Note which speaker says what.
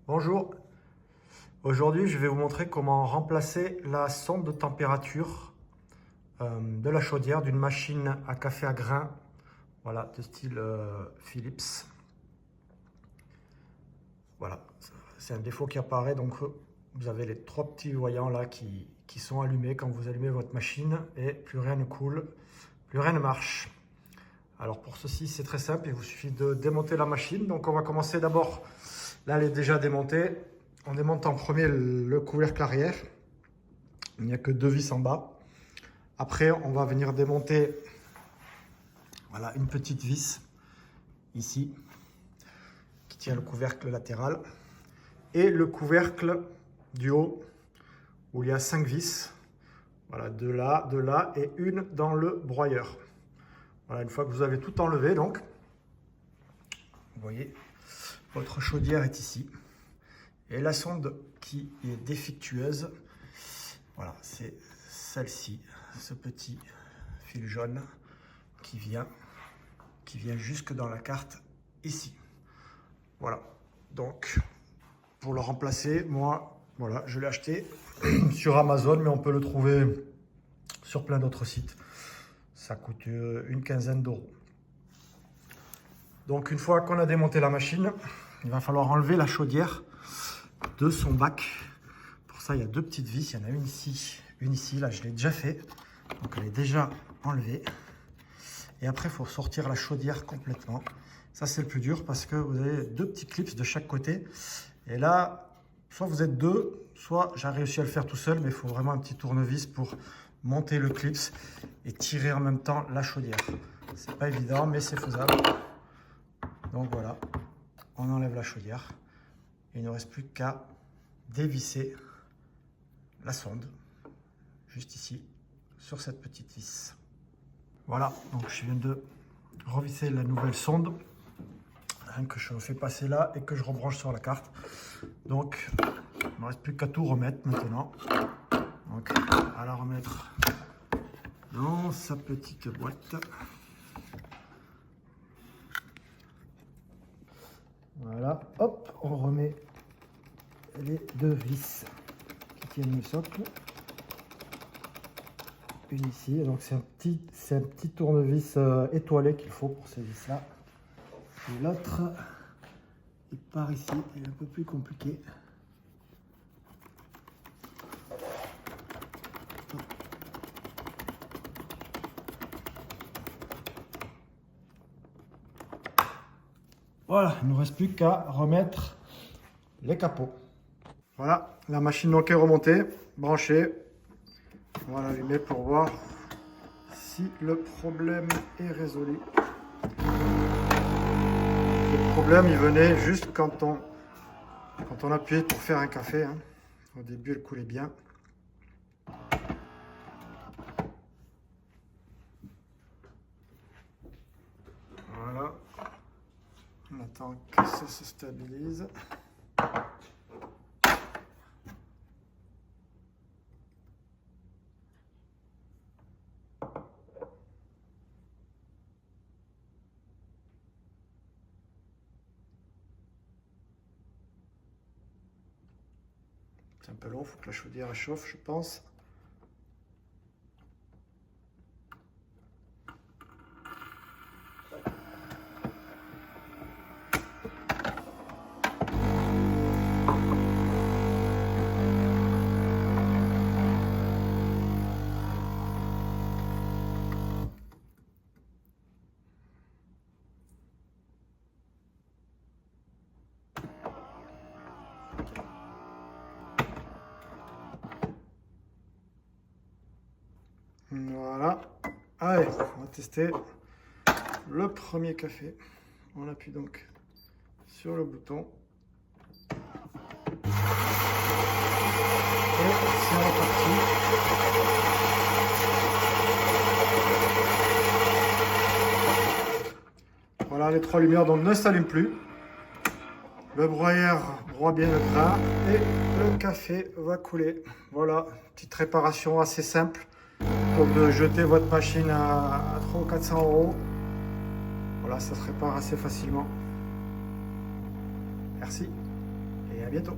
Speaker 1: Bonjour, aujourd'hui je vais vous montrer comment remplacer la sonde de température de la chaudière d'une machine à café à grains, voilà, de style Philips. Voilà, c'est un défaut qui apparaît, donc vous avez les trois petits voyants là qui sont allumés quand vous allumez votre machine et plus rien ne coule, plus rien ne marche. Alors pour ceci c'est très simple, il vous suffit de démonter la machine. Donc on va commencer d'abord, là elle est déjà démontée, on démonte en premier le couvercle arrière, il n'y a que deux vis en bas. Après on va venir démonter, voilà, une petite vis ici qui tient le couvercle latéral et le couvercle du haut où il y a 5 vis, voilà, deux là et une dans le broyeur. Voilà, une fois que vous avez tout enlevé, donc, vous voyez, votre chaudière est ici. Et la sonde qui est défectueuse, voilà, c'est celle-ci, ce petit fil jaune qui vient jusque dans la carte ici. Voilà, donc, pour le remplacer, moi, voilà, je l'ai acheté sur Amazon, mais on peut le trouver sur plein d'autres sites. Ça coûte une quinzaine d'euros. Donc une fois qu'on a démonté la machine, il va falloir enlever la chaudière de son bac. Pour ça, il y a deux petites vis. Il y en a une ici. Là, je l'ai déjà fait. Donc elle est déjà enlevée. Et après, il faut sortir la chaudière complètement. Ça, c'est le plus dur parce que vous avez deux petits clips de chaque côté. Et là, soit vous êtes deux, soit j'ai réussi à le faire tout seul, mais il faut vraiment un petit tournevis pour monter le clips et tirer en même temps la chaudière. C'est pas évident, mais c'est faisable. Donc voilà, on enlève la chaudière. Et il ne reste plus qu'à dévisser la sonde, juste ici, sur cette petite vis. Voilà, donc je viens de revisser la nouvelle sonde, que je fais passer là et que je rebranche sur la carte. Donc, il ne me reste plus qu'à tout remettre maintenant. Donc, à la remettre dans sa petite boîte. Voilà, hop, on remet les deux vis qui tiennent le socle. Une ici, donc c'est un petit tournevis étoilé qu'il faut pour ces vis là. Et l'autre, il part ici, il est un peu plus compliqué. Voilà, il ne nous reste plus qu'à remettre les capots. Voilà, la machine donc est remontée, branchée. On va l'allumer pour voir si le problème est résolu. Le problème, il venait juste quand on appuyait pour faire un café. Hein. Au début, elle coulait bien. Voilà. On attend que ça se stabilise. C'est un peu long, il faut que la chaudière chauffe, je pense. Voilà. Allez, on va tester le premier café. On appuie donc sur le bouton. Et c'est reparti. Voilà, les trois lumières donc ne s'allument plus. Le broyeur broie bien le grain et le café va couler. Voilà, petite réparation assez simple. Comme de jeter votre machine à 300 ou 400 euros. Voilà, ça se répare assez facilement. Merci et à bientôt.